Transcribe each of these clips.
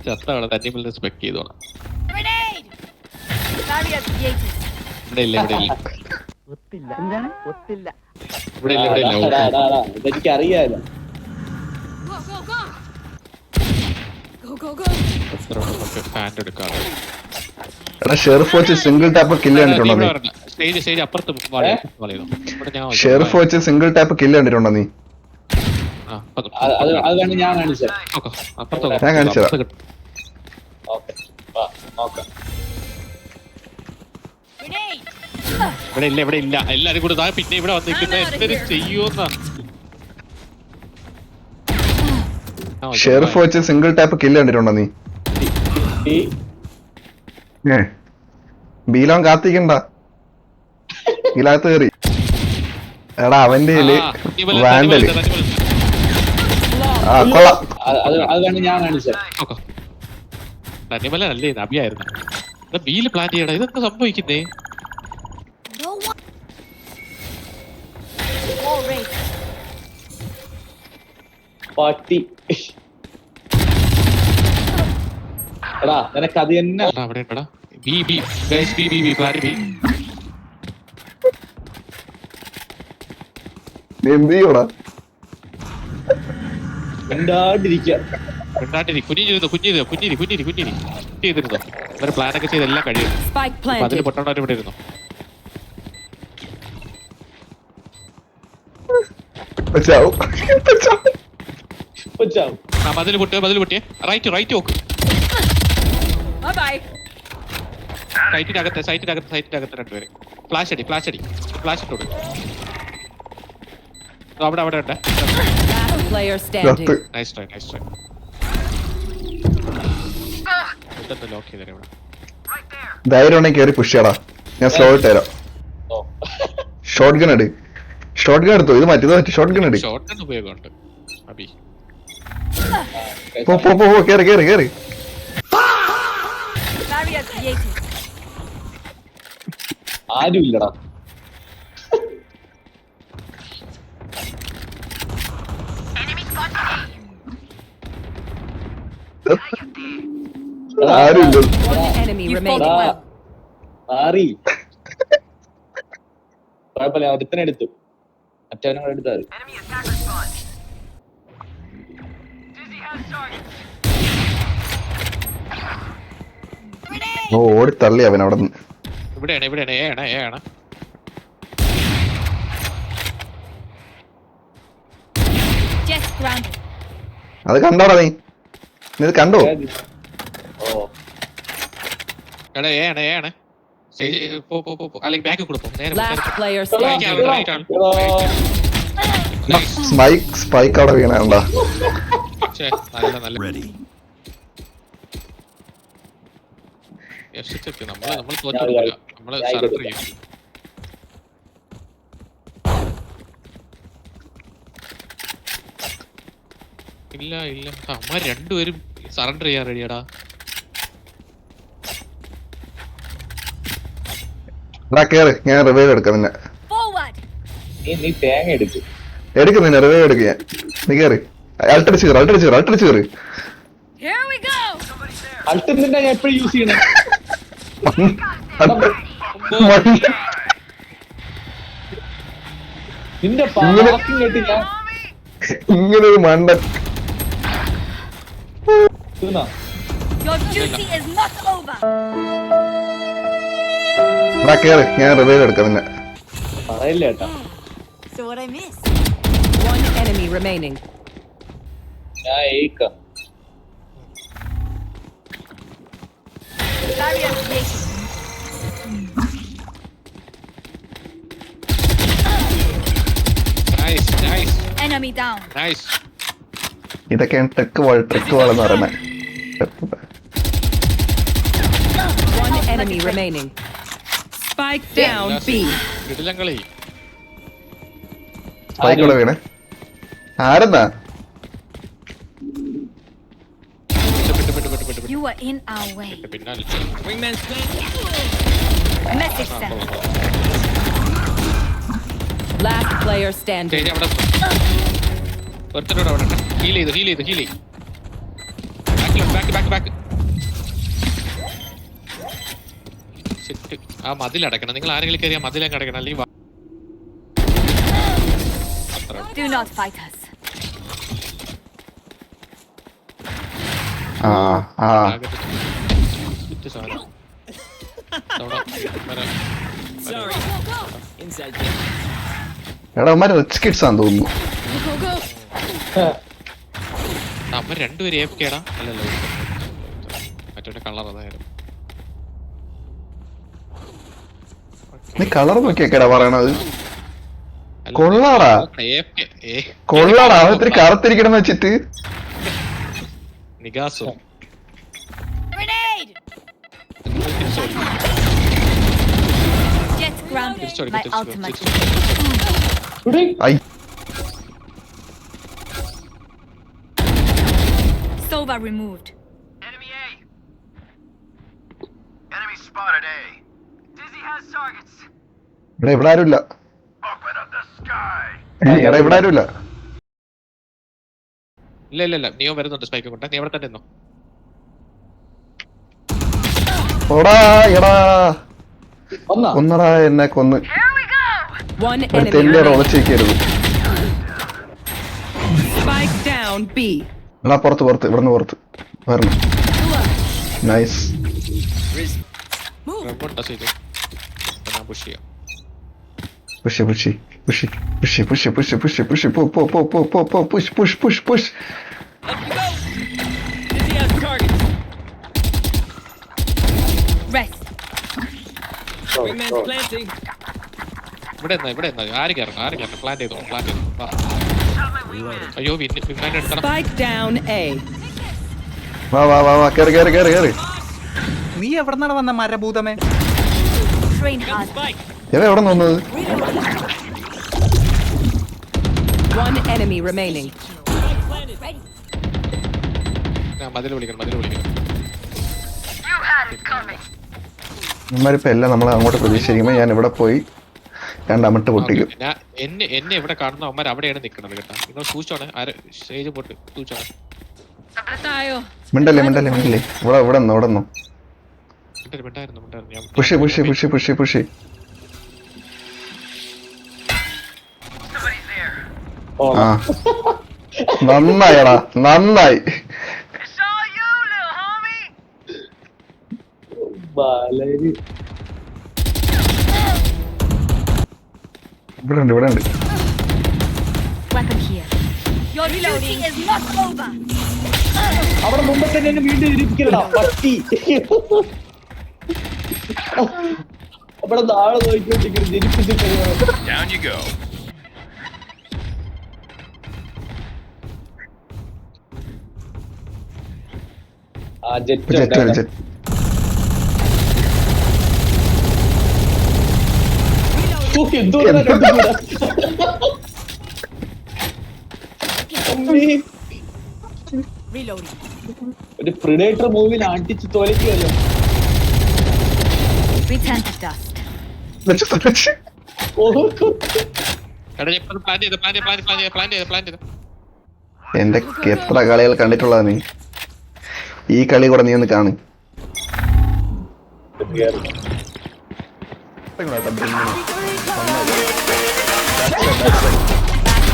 ചത്താണ് തന്നിപ്പിൽ respect ചെയ്തോണം. ഇവിടെ ഇല്ല എനിക്കറിയാലോ. Fan എടുക്കാം. ഷെറിഫ് വെച്ച് സിംഗിൾ ടാപ്പ് കില്ല് കണ്ടിട്ടുണ്ടോ നീ? സ്റ്റേജ് അപ്പുറത്ത് ഷെറിഫ് വെച്ച് സിംഗിൾ ടാപ്പ് കില്ല് കണ്ടിട്ടുണ്ടോ നീ? അത് ഞാൻ കാണിച്ചത്. ഞാൻ കാണിച്ചതാ. ഇവിടെ ഇല്ല എല്ലാരും കൂടെ പിന്നെ ഇവിടെ വന്നിരിക്കുന്ന എന്തൊരു ചെയ്യൂന്നാ. ഷെറിഫ് വെച്ച് സിംഗിൾ ടാപ്പ് കില്ല് കണ്ടിട്ടുണ്ടോ നീ? ബീലോൻ കാത്തിക്കണ്ട, ബീലകത്ത് കയറി. എടാ അവന്റെ വാൻഡല്. ആ കൊള്ളാം. അത് ഞാൻ കാണിച്ചത്. നല്ലേ നബിയായിരുന്നു. ബീല് പ്ലാൻ ചെയ്യണം. ഇതൊക്കെ സംഭവിക്കുന്നേ. പാട്ടി എടാ നിനക്ക് അത് തന്നെ. അവിടെ ഉണ്ടടാ പ്ലാൻ ബി. എന്ത് ചെയ്യോടാ? കുഞ്ഞിരുന്നു അവരെ പ്ലാനൊക്കെ ചെയ്തെല്ലാം കഴിയും. അതിന് പൊട്ടവർ ഇവിടെ ഇരുന്നു. മതിൽ പൊട്ടിയ റൈറ്റ് നോക്ക്. സൈറ്റിനകത്ത് രണ്ടുപേര്. ഫ്ലാഷ് അടി ഇട്ടോട്. അവിടെ ഉണ്ട്. Nice try. ലോക്ക് ചെയ്തേ. ഇവിടെ ധൈര്യം ഉണ്ടെങ്കിൽ കയറി പുഷ് ചെയ്യടാ. ഞാൻ സ്ലോ ഇട്ട് തരാം. ഷോട്ട് ഗൺ എടുത്തു. ഇത് മറ്റേത് ഷോട്ട് ഗൺ എടുക്കും. ഷോട്ട് ഗൺ ഉപയോഗമുണ്ട്. അബി പോ കേറി. ആരുമില്ലടാ. കുഴപ്പമില്ല, ഒരുത്തനെടുത്തു. മറ്റവനും കൂടെ എടുത്താൽ ഓടി തള്ളി അവൻ അവിടെ നിന്ന്. ഇവിടെയാണ്. അത് കണ്ടോടാ നീ? ഇത് കണ്ടോ? അല്ലെങ്കിൽ ബാക്ക് കൊടുക്കും. സ്പൈക്ക് അവിടെ വീണാണ്ടാ. നമ്മൾ തോറ്റില്ല. നമ്മള് സറണ്ടർ ചെയ്യും. ഇല്ല അമ്മ രണ്ടുപേരും സറണ്ടർ ചെയ്യാൻ റെഡിയാടാ. കേറ്, ഞാൻ റിവൈവ് എടുക്കാം. നിന്നെ നീ തേങ്ങ എടുക്കും. നിന്നെ റിവൈവ് എടുക്കും ഞാൻ. നീ കേറി. അൾട്ടടിച്ച് കയറി. അൾട്ടിന്റെ ഞാൻ എപ്പോഴും യൂസ് ചെയ്യണേ. നിന്റെ കേട്ട് ഞാൻ ഇങ്ങനൊരു മണ്ടൻ. കേറ്, ഞാൻ റിവൈവ് എടുക്കാം. നിന്നെ പറയില്ല കേട്ടാ. ഞാൻ ഏക്കാം. ഇതൊക്കെയാണ് ട്രിക്ക് വാൾ എന്ന് പറയുന്നത്. Spike വീണേ. ആരെന്നാ? You are in our way. Message sent. Last player standing. Heal ചെയ്തു ബാക്ക്. ആ മതിലടക്കണം. നിങ്ങൾ ആരെങ്കിലും കയറിയാ മതിലൊക്കെ അടക്കണം. അല്ലെങ്കിൽ Do not fight us. എടാ അവന്മാര് റിച്ച് കിഡ്സ് ആണെന്ന് തോന്നുന്നു. നമ്മ രണ്ടുപേരും ഏഫ്കേടാ. അല്ലല്ലോ മറ്റേ കളർ അതായിരുന്നു. നീ കളർ നോക്കിയൊക്കെടാ പറയണത്. കൊള്ളാടാ അവൻ ഇത്തിരി കറുത്തിരിക്കണം വെച്ചിട്ട്. നിഗാസു Grenade! Get grounded. My ultimate. I Sova removed. Enemy A. Enemy spotted A. Dizzy has targets. ഇവിടെ ആരുമില്ല. Open up the sky. എടാ ഇവിടെ ആരുമില്ല. ഇല്ല നീയോ വരുന്നുണ്ട് സ്പൈക്ക് കൊണ്ട്. നീ അവിടെ തന്നെ ഇരുന്നോ. എടാ കൊന്നടാ എന്നെ കൊന്ന്. One enemy തെല്ലേടെ remaining. ഒളിച്ചിരിക്കരുത്. Spike down B. എടാ പുറത്ത് ഇവിടുന്ന് പുറത്ത് വരണം. നൈസ്. ടച്ച് ചെയ്തു. ഞാൻ പുഷ് ചെയ്യാം. Push Rest. ഇവിടെ ആര് കയറണം. പ്ലാൻ ചെയ്തോ. വാ. അയ്യോ വിമാനം എടുക്കണം. Spike down A. വാ കേറി. നീ എവിടെന്നാണ് വന്ന മരഭൂതമേ? Train hard. എവിടെ വന്നത്? One enemy remaining. ഞാൻ മതിൽ വിളിക്കണം. ഇവന്മാരിപ്പോ എല്ലാം നമ്മളെ അങ്ങോട്ട് പ്രതീക്ഷിക്കുമ്പോ ഞാൻ ഇവിടെ പോയി രണ്ടമിട്ട് പൊട്ടിക്കും. എന്നെ ഇവിടെ കാണുന്ന അവന്മാർ അവിടെയാണ് നിൽക്കുന്നത് കേട്ടോ. നിങ്ങൾ സൂക്ഷിച്ചോണേ. സ്റ്റേജ് പൊട്ട് സൂക്ഷിച്ചോണേ. മിണ്ടല്ലേ ഇവിടെ നിന്നോ. മിണ്ടായിരുന്നു. പുഷ്. ആ നന്നായി. It's all you, little homie. ബാലരി ഇവിടെ ഉണ്ട്. Weapon here. Your duty is not over. അവിടെ മുമ്പ് തന്നെ എന്നെ വീണ്ടും ഇരിക്കലടാ പട്ടി. അവിടെ നാളെ നോക്കിക്കൊണ്ടിരിക്കുന്നു ജനിപ്പിച്ചിട്ട്. Down you go. ആ ജെറ്റ് ജെറ്റ്. ഒരു പ്രിഡേറ്റർ മൂവിയിൽ അടിച്ച് തോലിക്കുമല്ലോ. Return to dust. പ്ലാൻ ചെയ്ത്. എന്റെ എത്ര കളികൾ കണ്ടിട്ടുള്ളതാ നീ. ഈ കളി കൂടെ നീ ഒന്ന് കാണും.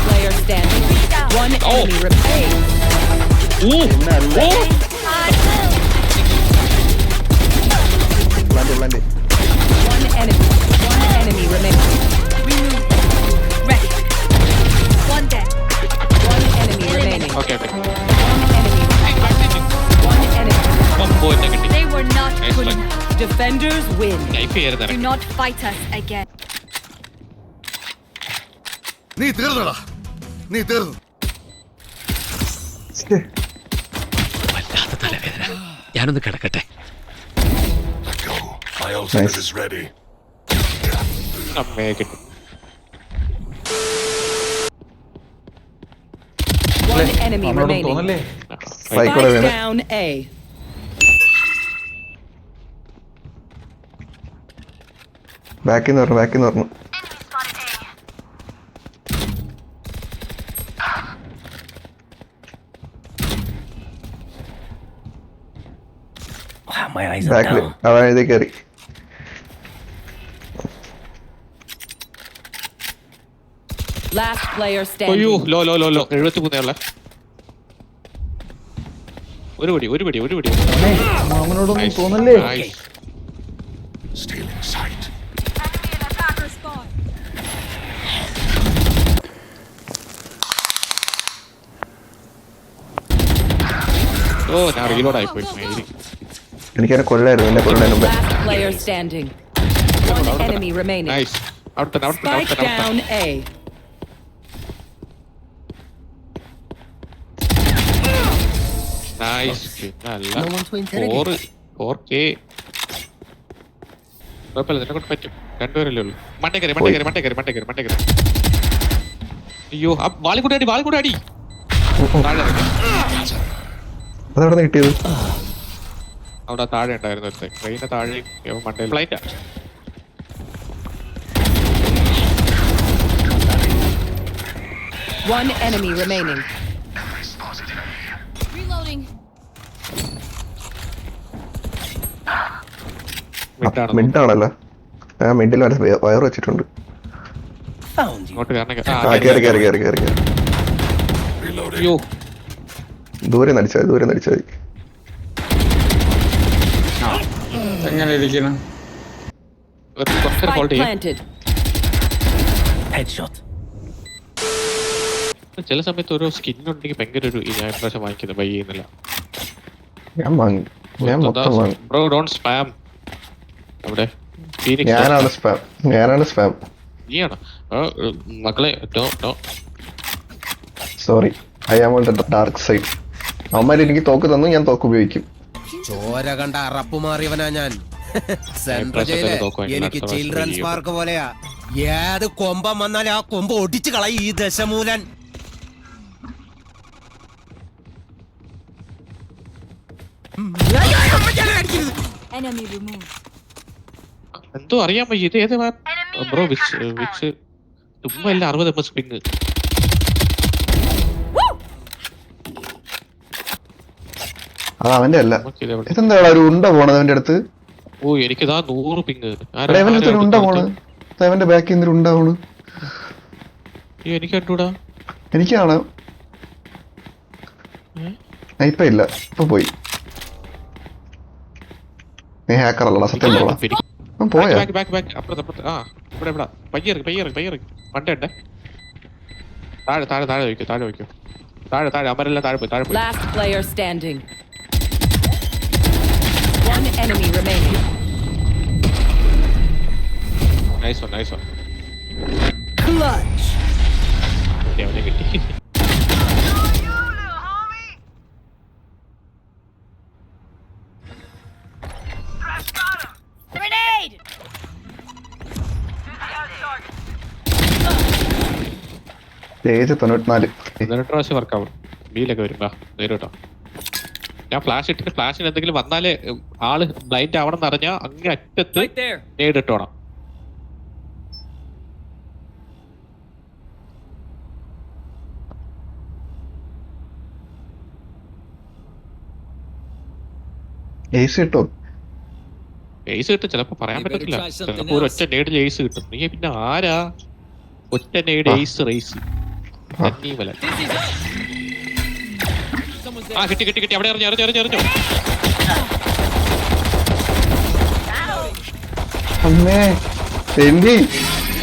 Player standing. One enemy remaining. One enemy remaining. Rest. One dead. One enemy remaining. Okay. One enemy. They were not Nice good one. enough. Defenders win. Life Do ചെയ്ത് not fight us again. നീ തീർന്നു. വല്ലാത്ത തലവേദന. ഞാനൊന്ന് കിടക്കട്ടെ. My ultimate is ready. അമ്മയെ കിട്ടും. One enemy remaining. തോന്നല്ലേ? സൈക്കോടെ Spike വീണ്. down A. ബാക്കിന്ന് പറഞ്ഞു. My eyes are ബാക്കില് down. അവൻ ഇത് കയറി. Last player അയ്യോ standing. ലോ 73 ഒരു പടി മാമനോടൊന്നും Nice. തോന്നല്ലേ? Nice. Stealing sight. Attacker spawn. ഓ ഞാൻ റീലോഡ് ആയിപ്പോയി മേരി. എനിക്കതിനെ കൊല്ലായിരുന്നു, എന്നെ കൊല്ലുന്നതിന് മുമ്പേ. Last player standing. One enemy remaining. Nice. അവിടെ Spike down A. നൈസ്. നല്ല 4K. കുഴപ്പമില്ല, നിന്നെ കൊണ്ട് പറ്റും. രണ്ടുപേരല്ലേ ഉള്ളൂ. മണ്ടേ കയറി. അയ്യോ ആ വാളിക്കൂടെ അടി താഴെ ഇറങ്ങി. അതെവിടെ നിന്ന് കിട്ടിയത്? അവിടെ താഴെ ഉണ്ടായിരുന്നു ഒരുത്തൻ. ട്രെയിനിന്റെ താഴെ മണ്ടയിൽ ഫ്ലൈറ്റാ. One enemy remaining. Reloading. മിഡാണ് മിഡാണല്ലോ. ആ മിഡിൽ വയർ വെച്ചിട്ടുണ്ട്. Found you. ഇങ്ങോട്ട് കാരണം ആ കയറി. അയ്യോ ദൂരെ നടിച്ചാൽ മതി. കുറച്ചേരം ഹോൾഡ് Spike ചെയ്യും. planted. Headshot. ചില സമയത്ത് ഓരോ സ്കിൻ ഉണ്ടെങ്കിൽ ഭയങ്കര ഒരു ഞാൻ ഇപ്രാവശ്യം വാങ്ങിക്കുന്നത് ബൈ ചെയ്യുന്നില്ല. ഞാൻ മൊത്തം വാങ്ങി. Bro don't spam. അവിടെ ഞാനാണ് സ്പാം. നീയാണ് മക്കളെ. Sorry, I am on the dark side. അവന്മാർ എനിക്ക് തോക്ക് തന്നു, ഞാൻ തോക്ക് ഉപയോഗിക്കും. ചോര കണ്ട അറപ്പ് മാറിയവനാ ഞാൻ. സെൻട്രൽ ജയില് എനിക്ക് ചിൽഡ്രൻസ് പാർക്ക് പോലെയാ. ഏത് കൊമ്പം വന്നാലും ആ കൊമ്പ് ഒടിച്ചു കളയും ഈ ദശമൂലൻ. Enemy removed. എന്തോ അറിയാൻ പറ്റും. ഇത് ഏത് ബ്രോ വിച്ച് ചുമ്മാ എല്ലാം 60 MS പിങ്. അത് അവന്റെ അല്ല. ഇതെന്താ ഒരു ഉണ്ട പോണത് അവന്റെ അടുത്ത്? ഓ എനിക്കിതാ 100 പിങ്. അവന്റെ അടുത്ത് ഒരു ഉണ്ട പോണ്. അവന്റെ ബാക്കിൽ നിന്ന് ഉണ്ട പോണ്. എനിക്ക് കണ്ടൂടാ. എനിക്ക് കാണാം. ഇപ്പൊ ഇല്ല, ഇപ്പൊ പോയി. നീ ഹാക്കർ അല്ലടാ, സത്യം പറ. പോയാ അപ്പുറത്ത് ആ ഇവിടെ പയ്യറി മണ്ടേ താഴെ വയ്ക്കൂ. താഴെ അമരെല്ലാം താഴെ പോയി. Last player standing. One enemy remaining. Nice one. Clutch. അവനെ കിട്ടി. Grenade. ഏജ് 94. 18 പ്രാവശ്യം വർക്കാവും. ബിയിലൊക്കെ വരുമ്പോ നേരം കേട്ടോ. ഞാൻ ഫ്ലാഷ് ഇട്ടിട്ട് ഫ്ലാഷിന് എന്തെങ്കിലും വന്നാലേ ആള് ബ്ലൈൻഡ് ആവണം എന്ന് അറിഞ്ഞാൽ അങ്ങേ അറ്റത്ത് നേടിട്ടോണം. ഏസ് കിട്ടോ? എയ്സ് കിട്ടും, ചിലപ്പോ പറയാൻ പറ്റത്തില്ല. ചിലപ്പോ ഒരു ഒറ്റ നേടിൽ എയ്സ് കിട്ടും. നീ പിന്നെ ആരാ ഒറ്റ നേട് എയ്സ് റേസ്? ആ കിട്ടി. അവിടെ എറിഞ്ഞു. അമ്മേ എന്തി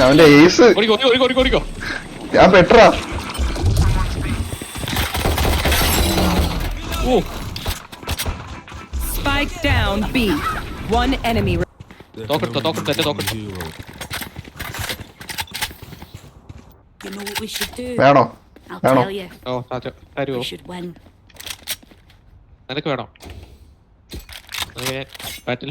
അവന്റെ ഏസ്. ഓടിക്കോ. ഞാൻ Petra. Oh Spike down B. One enemy. തോക്കെടുത്തോ. You know what we should do? വേണോ? I'll Ano? tell you. ഓ തരുവോ? We should win. നിനക്ക് വേണോ? ബാറ്റിൽ